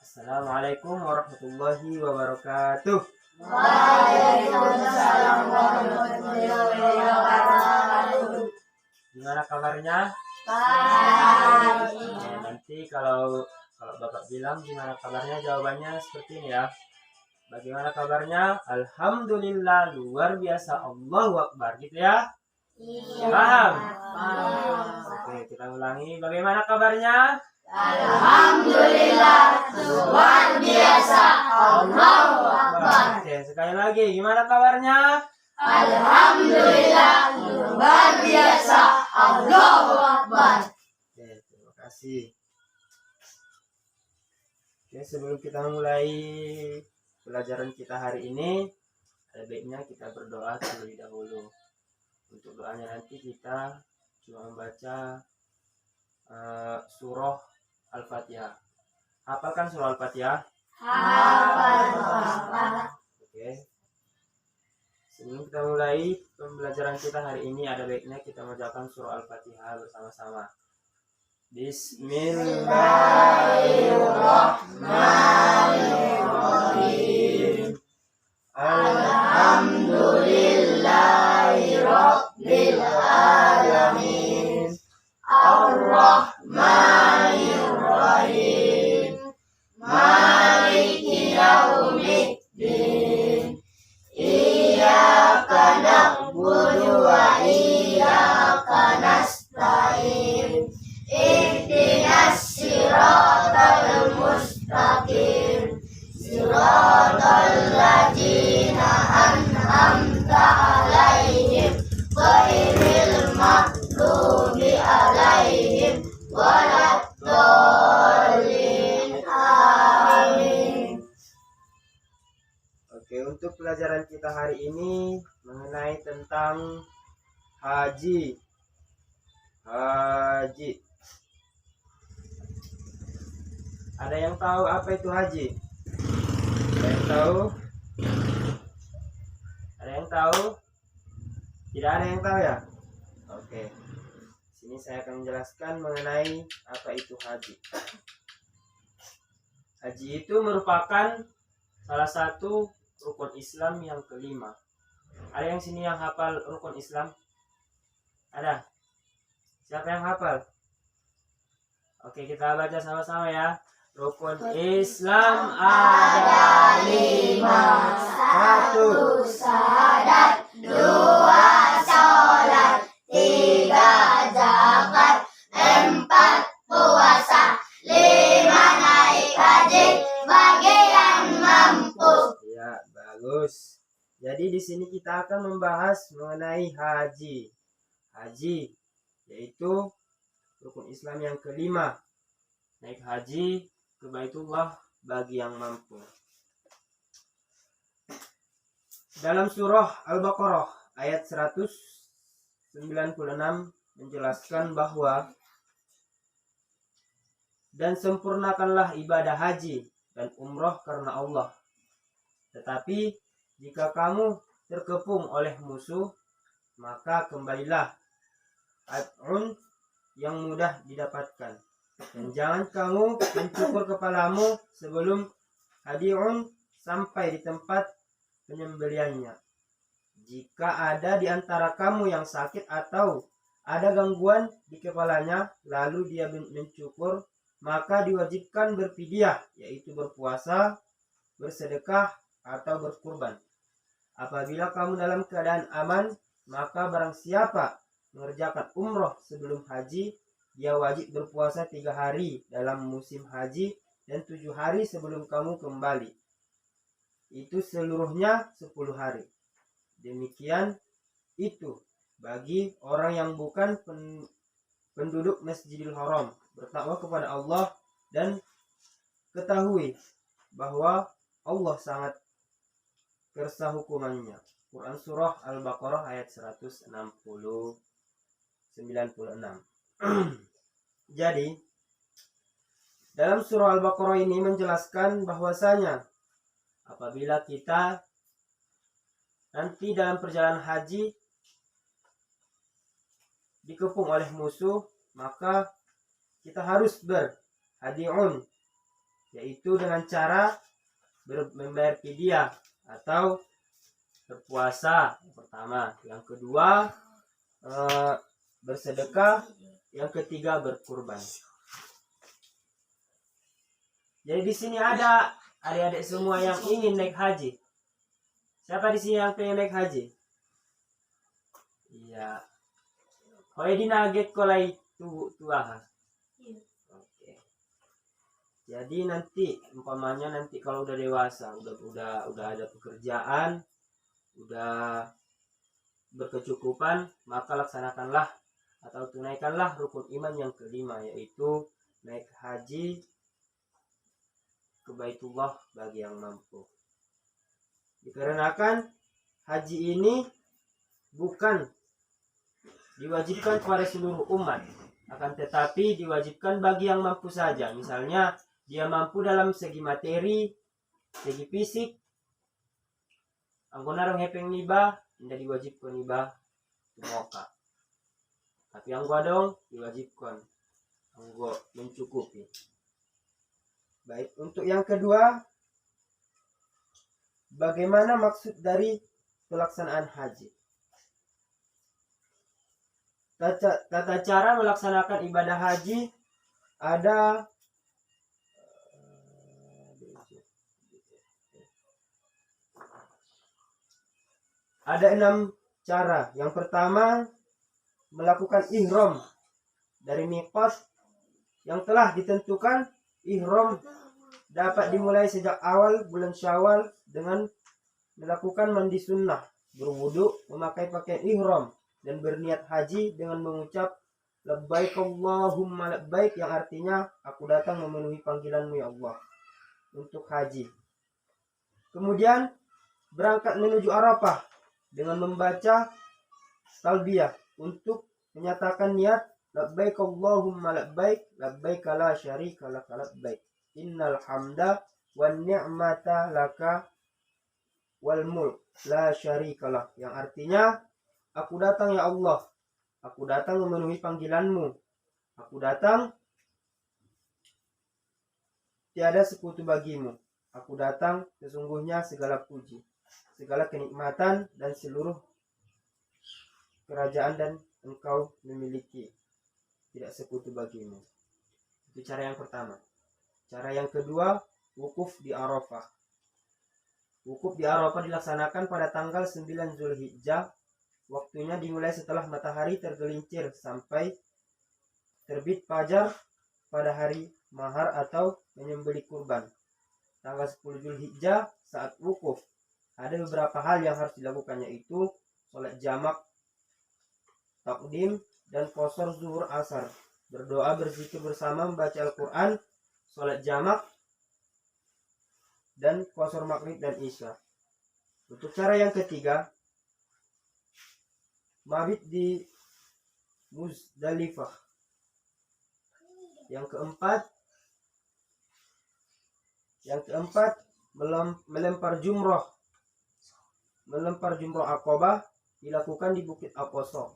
Assalamualaikum warahmatullahi wabarakatuh. Waalaikumsalam warahmatullahi wabarakatuh. Gimana kabarnya? Baik. Ya, nanti kalau Bapak bilang gimana kabarnya, jawabannya seperti ini ya. Bagaimana kabarnya? Alhamdulillah, luar biasa, Allahu Akbar, gitu ya. Iya. Paham? Paham. Oke, kita ulangi. Bagaimana kabarnya? Alhamdulillah, luar biasa, Allahu Akbar. Oke, sekali lagi. Gimana kabarnya? Alhamdulillah, luar biasa, Allahu Akbar. Oke, terima kasih. Oke, sebelum kita mulai pelajaran kita hari ini, ada baiknya kita berdoa terlebih dahulu. Untuk doanya nanti kita cuma membaca surah Al-Fatihah. Hafalkan surah Al-Fatihah? Hafal. Oke. Sebelum kita mulai pembelajaran kita hari ini, ada baiknya kita membacakan surah Al-Fatihah bersama-sama. Bismillahirrahmanirrahim. Alhamdulillahirabbil alamin. Ar-Rahmanir-Rahim. Maliki yaumiddin. Iyyaka na'budu wa iyyaka nasta'in. Ihdinas siratal mustaqim. Siratal ladzina an'amta 'alaihim ghairil maghdubi 'alaihim waladdallin. Amin. Oke, untuk pelajaran kita hari ini mengenai tentang haji. Ada yang tahu apa itu haji? Ada yang tahu? Ada yang tahu? Tidak ada yang tahu ya? Oke. Sini saya akan menjelaskan mengenai apa itu haji. Haji itu merupakan salah satu rukun Islam yang kelima. Ada yang sini yang hafal rukun Islam? Ada? Siapa yang hafal? Oke, kita baca sama-sama ya. Rukun Islam ada 5. 1. Syahadat, 2 sholat, 3 zakat, 4 puasa, 5 naik haji bagi yang mampu. Ya, bagus. Jadi di sini kita akan membahas mengenai haji. Haji yaitu rukun Islam yang kelima. Naik haji ke Baitullah bagi yang mampu. Dalam surah Al-Baqarah ayat 196 menjelaskan bahwa dan sempurnakanlah ibadah haji dan umroh karena Allah. Tetapi jika kamu terkepung oleh musuh, maka kembalilah ad'un yang mudah didapatkan. Dan jangan kamu mencukur kepalamu sebelum hadi'un sampai di tempat penyembeliannya. Jika ada di antara kamu yang sakit atau ada gangguan di kepalanya, lalu dia mencukur, maka diwajibkan berfidyah, yaitu berpuasa, bersedekah, atau berkurban. Apabila kamu dalam keadaan aman, maka barang siapa mengerjakan umroh sebelum haji, dia wajib berpuasa 3 hari dalam musim haji dan 7 hari sebelum kamu kembali. Itu seluruhnya 10 hari. Demikian itu bagi orang yang bukan penduduk Masjidil Haram. Bertakwa kepada Allah dan ketahui bahwa Allah sangat kersa hukumannya. Quran Surah Al-Baqarah ayat 196. Jadi dalam surah Al-Baqarah ini menjelaskan bahwasanya apabila kita nanti dalam perjalanan haji dikepung oleh musuh, maka kita harus berhadi'un, yaitu dengan cara membayar fidyah atau berpuasa yang pertama, yang kedua bersedekah, yang ketiga berkurban. Jadi di sini ada adik-adik semua yang ingin naik haji. Siapa di sini yang pengen naik haji? Iya. Kau di naget kolai tua. Oke. Jadi nanti umpamanya nanti kalau udah dewasa, udah ada pekerjaan, udah berkecukupan, maka laksanakanlah atau tunaikanlah rukun iman yang kelima, yaitu naik haji ke Baitullah bagi yang mampu. Dikarenakan haji ini bukan diwajibkan kepada seluruh umat, akan tetapi diwajibkan bagi yang mampu saja. Misalnya dia mampu dalam segi materi, segi fisik, anggona rong hepeng niba tidak diwajibkan niba moka, tapi anggo dong diwajibkan, anggo mencukupi. Baik, untuk yang kedua, bagaimana maksud dari pelaksanaan haji? Tata cara melaksanakan ibadah haji ada ada 6 cara. Yang pertama, melakukan ihram dari miqat yang telah ditentukan. Ihram dapat dimulai sejak awal bulan Syawal dengan melakukan mandi sunnah, berwudu, memakai pakaian ihram, dan berniat haji dengan mengucap labbaik Allahumma labbaik, yang artinya aku datang memenuhi panggilanmu ya Allah, untuk haji. Kemudian berangkat menuju Arafah dengan membaca talbiyah untuk menyatakan niat labbaik Allahumma labbaik, labbaik la syarika lak labbaik, innal hamda wan ni'mata laka wal mulk la syarika lak, yang artinya aku datang ya Allah, aku datang memenuhi panggilanmu, aku datang tiada sekutu bagimu, aku datang sesungguhnya segala puji, segala kenikmatan dan seluruh kerajaan dan engkau memiliki, tidak sekutu bagimu. Itu cara yang pertama. Cara yang kedua, wukuf di Arafah. Wukuf di Arafah dilaksanakan pada tanggal 9 Zulhijjah. Waktunya dimulai setelah matahari tergelincir sampai terbit fajar pada hari mahar atau menyembelih kurban. Tanggal 10 Zulhijjah saat wukuf ada beberapa hal yang harus dilakukan, yaitu sholat jamak takdim dan qasar zuhur asar, berdoa berzikir bersama, membaca Al-Quran, sholat jamak, dan qasar maghrib dan isya. Untuk cara yang ketiga, mabit di Muzdalifah. Yang keempat melempar jumroh Aqabah dilakukan di Bukit Aqsa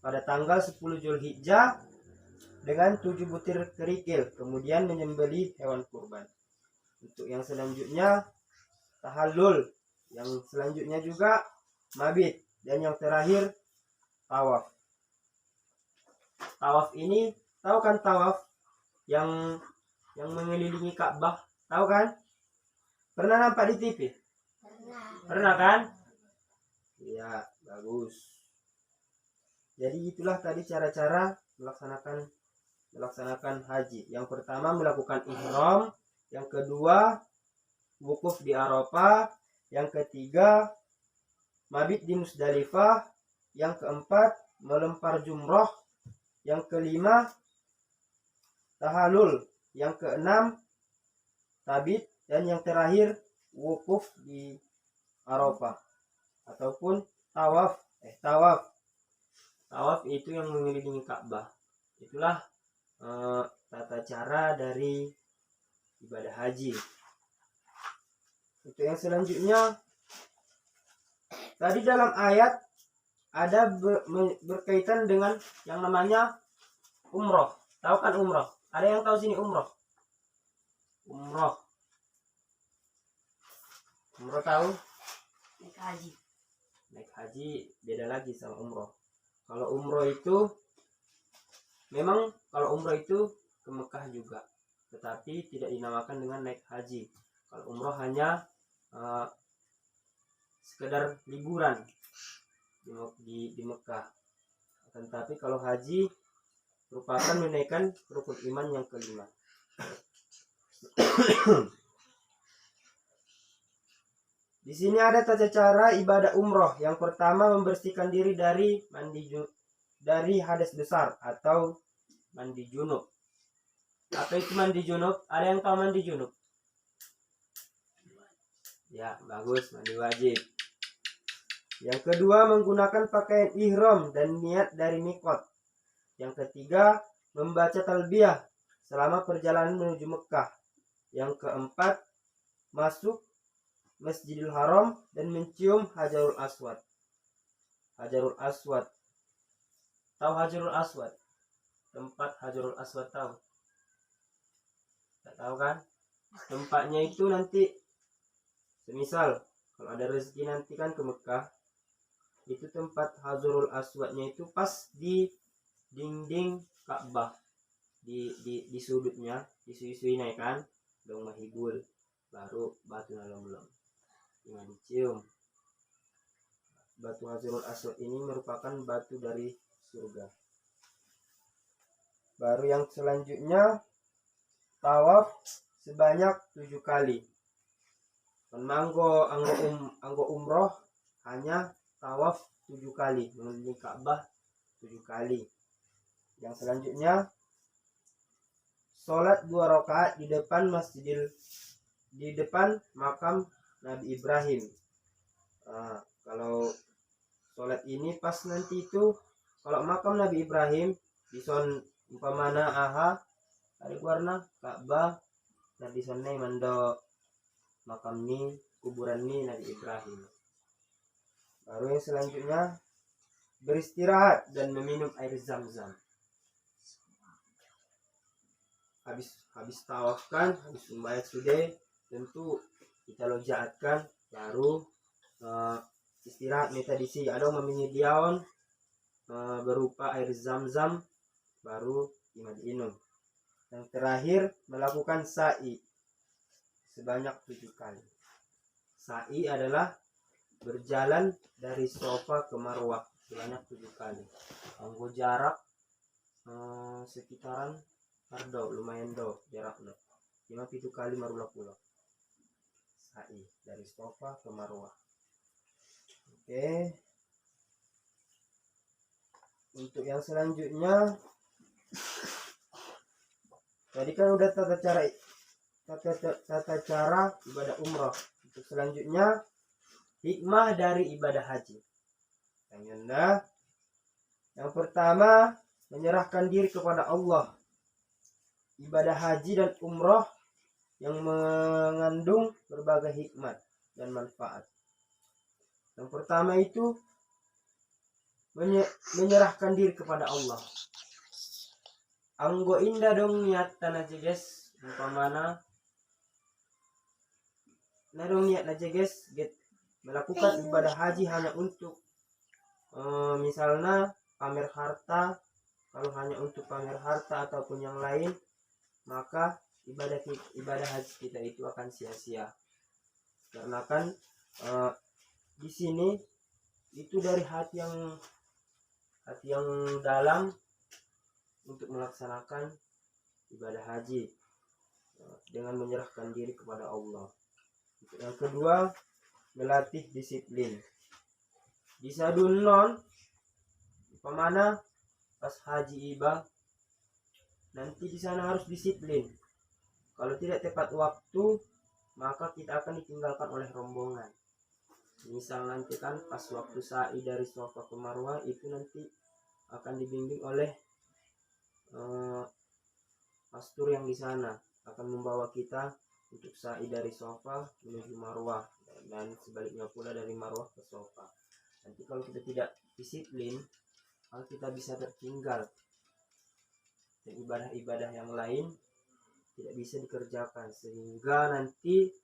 pada tanggal 10 Zulhijjah dengan 7 butir kerikil, kemudian menyembelih hewan kurban. Untuk yang selanjutnya tahallul, yang selanjutnya juga mabit, dan yang terakhir tawaf. Tawaf ini, tahu kan tawaf yang mengelilingi Ka'bah, tahu kan? Pernah nampak di TV? Pernah kan? Iya, bagus. Jadi itulah tadi cara-cara melaksanakan haji. Yang pertama melakukan ihram, yang kedua wukuf di Arafah, yang ketiga mabit di Muzdalifah, yang keempat melempar jumroh, yang kelima tahallul, yang keenam tabit, dan yang terakhir wukuf di Arafah ataupun tawaf. Tawaf itu yang mengelilingi Ka'bah. Itulah tata cara dari ibadah haji. Untuk yang selanjutnya tadi dalam ayat ada berkaitan dengan yang namanya umroh. Tahu kan umroh? Ada yang tahu sini umroh? Umroh tahu? Naik haji. Naik haji beda lagi sama umroh. Kalau umroh itu memang kalau umroh itu ke Mekah juga, tetapi tidak dinamakan dengan naik haji. Kalau umroh hanya sekedar liburan di Mekah. Tetapi kalau haji merupakan menunaikan rukun iman yang kelima. Di sini ada tata cara ibadah umroh. Yang pertama, membersihkan diri dari hadas besar atau mandi junub. Apa itu mandi junub? Ada yang tahu mandi junub? Ya, bagus, mandi wajib. Yang kedua, menggunakan pakaian ihram dan niat dari mikot. Yang ketiga, membaca talbiyah selama perjalanan menuju Mekah. Yang keempat, masuk Masjidil Haram dan mencium Hajarul Aswad. Hajarul Aswad. Tahu Hajarul Aswad? Tempat Hajarul Aswad tahu? Tak tahu kan? Tempatnya itu nanti semisal kalau ada rezeki nanti kan ke Mekah, itu tempat Hajarul Aswadnya itu pas di dinding Ka'bah, di sudutnya, disui-sui naik kan, dong mahibul, baru batu nalom-lom. Dengan dicium. Batu Hajarul Aswad ini merupakan batu dari surga. Baru yang selanjutnya, tawaf sebanyak 7 kali. Anggo umroh hanya tawaf 7 kali, mengelilingi Ka'bah 7 kali. Yang selanjutnya, sholat 2 rakaat di depan makam Nabi Ibrahim. Kalau sholat ini pas nanti itu, kalau makam Nabi Ibrahim di son umpamana ada warna Ka'bah dan di sana mando makam ni kuburan ni Nabi Ibrahim. Baru yang selanjutnya, beristirahat dan meminum air zam-zam. Habis tawaf kan, habis membayar sudah, tentu kita lojaatkan, baru istirahat meditasi. Ada menyediakan berupa air zam-zam, baru diminum. Yang terakhir, melakukan sa'i sebanyak 7 kali. Sa'i adalah berjalan dari Safa ke Marwah sebanyak 7 kali. Anggo jarak sekitaran Ardo, lumayan do jaraknya. 5-7 kali marulah pula. Sa'i dari Safa ke Marwah. Oke. Untuk yang selanjutnya, tadi kan udah tata cara ibadah umroh. Untuk selanjutnya, hikmah dari ibadah haji. Yang pertama, menyerahkan diri kepada Allah. Ibadah haji dan umroh yang mengandung berbagai hikmat dan manfaat. Yang pertama itu menyerahkan diri kepada Allah. Anggo indah dong niat aja guys, umpamana dong niat aja guys, melakukan ibadah haji hanya untuk misalnya pamer harta. Kalau hanya untuk pamer harta ataupun yang lain, maka ibadah haji kita itu akan sia-sia. Karena kan di sini itu dari hati yang dalam untuk melaksanakan ibadah haji dengan menyerahkan diri kepada Allah. Yang kedua, melatih disiplin. Bisa dunon pemana pas haji iba nanti di sana harus disiplin. Kalau tidak tepat waktu, maka kita akan ditinggalkan oleh rombongan. Misal nanti kan pas waktu sa'i dari Safa ke Marwah itu nanti akan dibimbing oleh pastur yang di sana, akan membawa kita untuk sa'i dari Safa menuju Marwah dan sebaliknya pula dari Marwah ke Safa. kalau kita tidak disiplin, maka kita bisa tertinggal dan ibadah-ibadah yang lain tidak bisa dikerjakan, sehingga nanti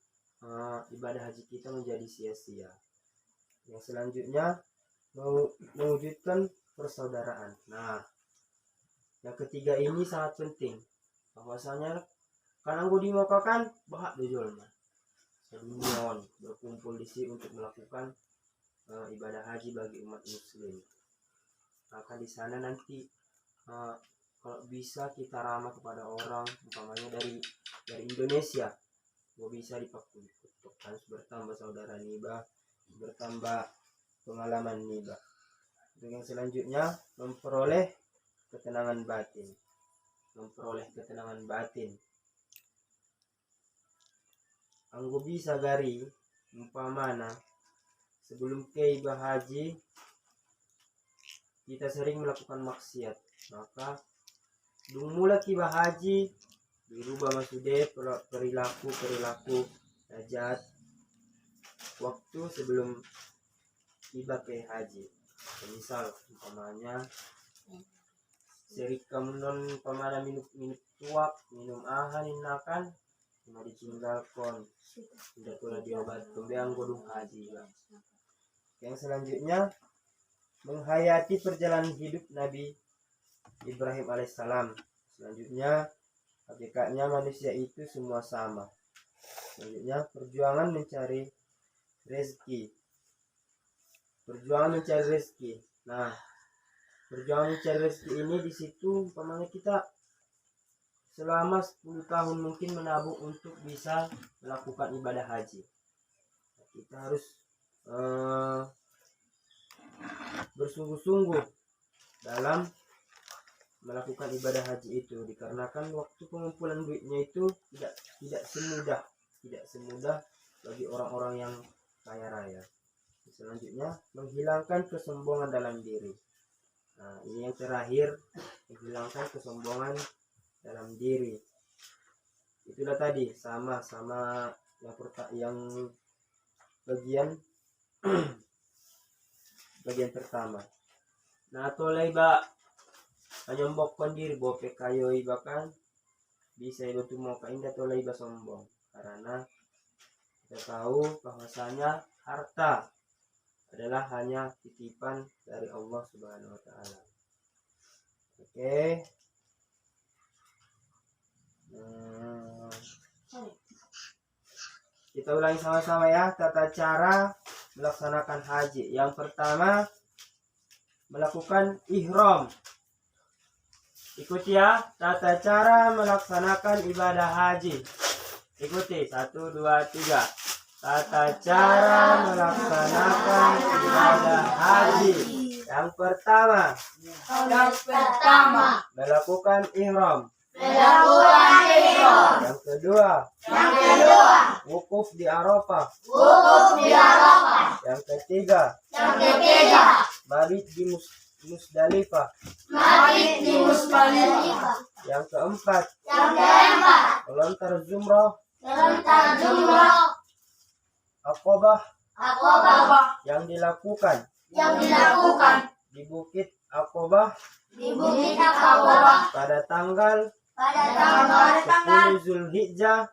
ibadah haji kita menjadi sia-sia. Yang selanjutnya mewujudkan persaudaraan. Nah, yang ketiga ini sangat penting, bahwasanya karena gue di Mekah kan bahak dojolna sedunia berkumpul di sini untuk melakukan ibadah haji bagi umat muslim. Maka di sana nanti kalau bisa kita ramah kepada orang, umpamanya dari Indonesia, gue bisa dipakai bertambah saudara nibah, bertambah pengalaman nibah. Untuk yang selanjutnya memperoleh ketenangan batin. Anggo bisa gari umpamana sebelum ke ibadah haji kita sering melakukan maksiat, maka dung mulai ibadah haji dirubah masude perilaku najat waktu sebelum tiba ke haji. Misal umpamanya serik kamunon pamana minum tuak, minum inakan cuma ditinggalkan, tidak pula diobat kembang godung haji. Yang selanjutnya menghayati perjalanan hidup Nabi Ibrahim alaihissalam. Selanjutnya hakikatnya manusia itu semua sama. Selanjutnya perjuangan mencari rezeki. Nah, perjuangan mencari rezeki ini di situ umpamanya kita selama 10 tahun mungkin menabung untuk bisa melakukan ibadah haji. Kita harus bersungguh-sungguh dalam melakukan ibadah haji itu, dikarenakan waktu pengumpulan duitnya itu tidak semudah bagi orang-orang yang kaya raya. Selanjutnya menghilangkan kesombongan dalam diri. Nah, ini yang terakhir, menghilangkan kesombongan dalam diri. Itulah tadi sama yang bagian bagian pertama. Nah, tolai ba menyombongkan diri bope kayo ibakan bisa iba tu mau kainda tolai ba sombong, karena kita tahu bahwasanya harta adalah hanya titipan dari Allah Subhanahu wa taala. Oke. Kita ulangi sama-sama ya tata cara melaksanakan haji. Yang pertama, melakukan ihram. Ikuti ya tata cara melaksanakan ibadah haji. Ikuti 1, 2, 3. Tata cara melaksanakan ibadah haji. Yang pertama, melakukan ihram. Yang kedua, wukuf di Arafah. Yang ketiga, mabit di Musdalifah. Yang keempat, melontar jumrah. Aqabah yang dilakukan di Bukit Aqabah pada tanggal 10 Zulhijjah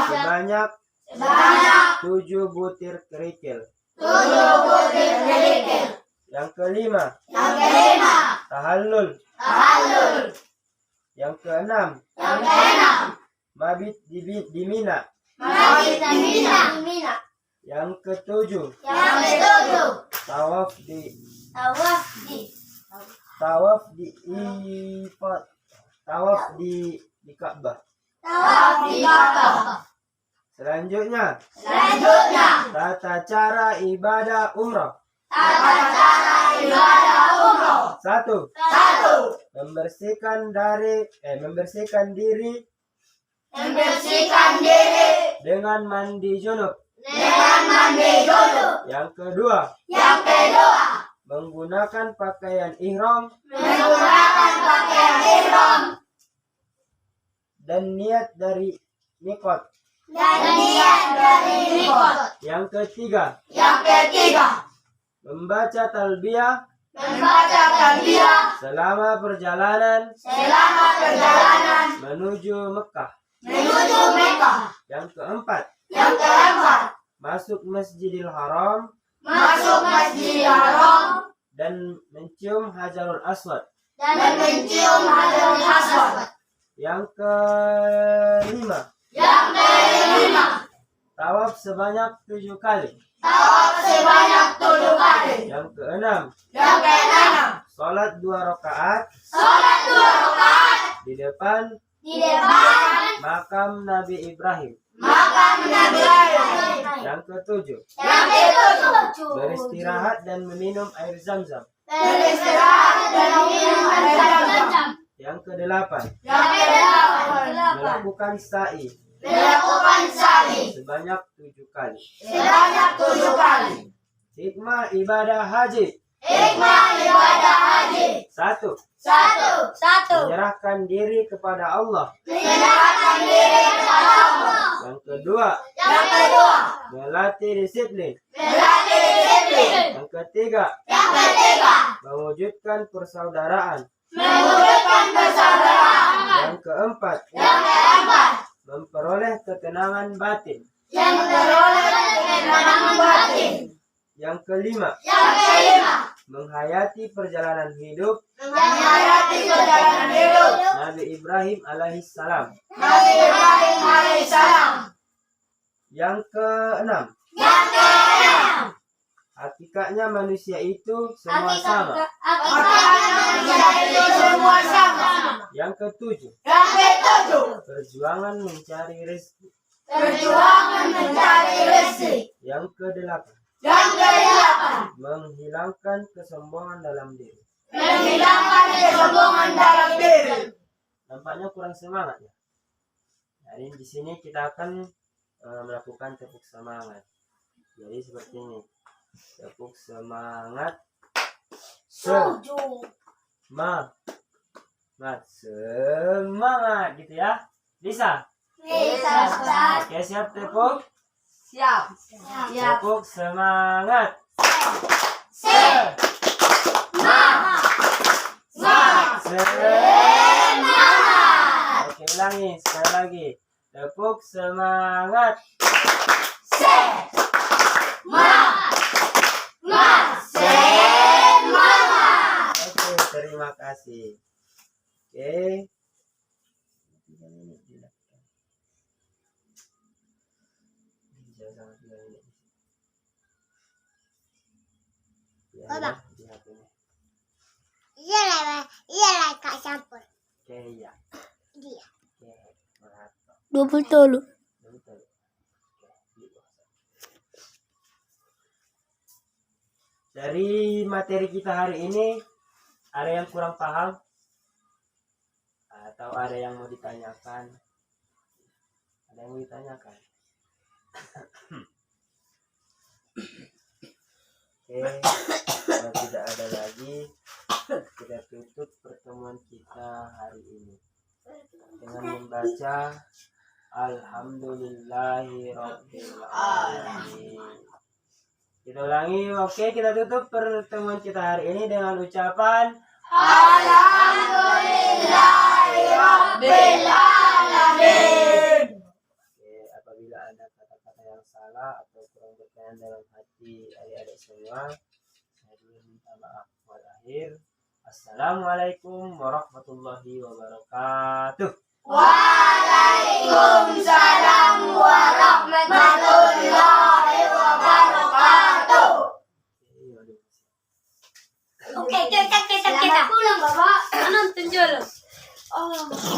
sebanyak 7 butir kerikil. Yang kelima, tahallul. Yang keenam, mabit di Mina. Yang ketujuh, tawaf di Ka'bah. Selanjutnya, tata cara ibadah umrah. 1. Membersihkan diri dengan mandi junub. Yang kedua, menggunakan pakaian ihram dan niat dari miqat. Yang ketiga, membaca talbiyah selama perjalanan menuju Mekah. Yang keempat, masuk Masjidil Haram dan mencium Hajarul Aswad. Yang kelima, tawaf sebanyak 7 kali. Yang keenam, sholat 2 rakaat di depan makam Nabi Ibrahim. Yang ketujuh, beristirahat dan meminum air Zam-Zam. Yang kedelapan, melakukan sa'i sebanyak 7 kali. Hikmah ibadah haji. 1. Menyerahkan diri kepada Allah. Yang kedua, melatih disiplin. Yang ketiga, mewujudkan persaudaraan. Yang keempat, memperoleh ketenangan batin. Yang kelima, menghayati perjalanan hidup Nabi Ibrahim alaihissalam. Yang keenam, hakikatnya manusia itu semua sama. Yang ketujuh, perjuangan mencari rezeki. Yang kedelapan, menghilangkan kesombongan dalam diri. Nampaknya kurang semangat ya. Jadi di sini kita akan melakukan tepuk semangat. Jadi seperti ini. Tepuk semangat. Semangat gitu ya. Bisa? Oke, siap tepuk? Siap. Tepuk semangat. Oke, ulangi sekali lagi. Tepuk semangat. Oke, terima kasih. Oke. Iya, Kak campur. Oke, ya. Dia. Oke, mantap. 20 dulu. Betul. Dari materi kita hari ini, ada yang kurang paham? Atau ada yang mau ditanyakan? Ada yang mau ditanyakan? Oke, kalau tidak ada lagi, kita tutup pertemuan kita hari ini dengan membaca Alhamdulillahirobbilalamin. Kita ulangi, oke, kita tutup pertemuan kita hari ini dengan ucapan Alhamdulillahirobbilalamin. Oke, apabila ada kata-kata yang salah atau kurang berkenan dalam hati adik-adik semua, saya dulu minta maaf. Walahir. Assalamualaikum warahmatullahi wabarakatuh. Waalaikumsalam warahmatullahi wabarakatuh. Oke, kita pulang, Bapak. Nonton dulu. Oh.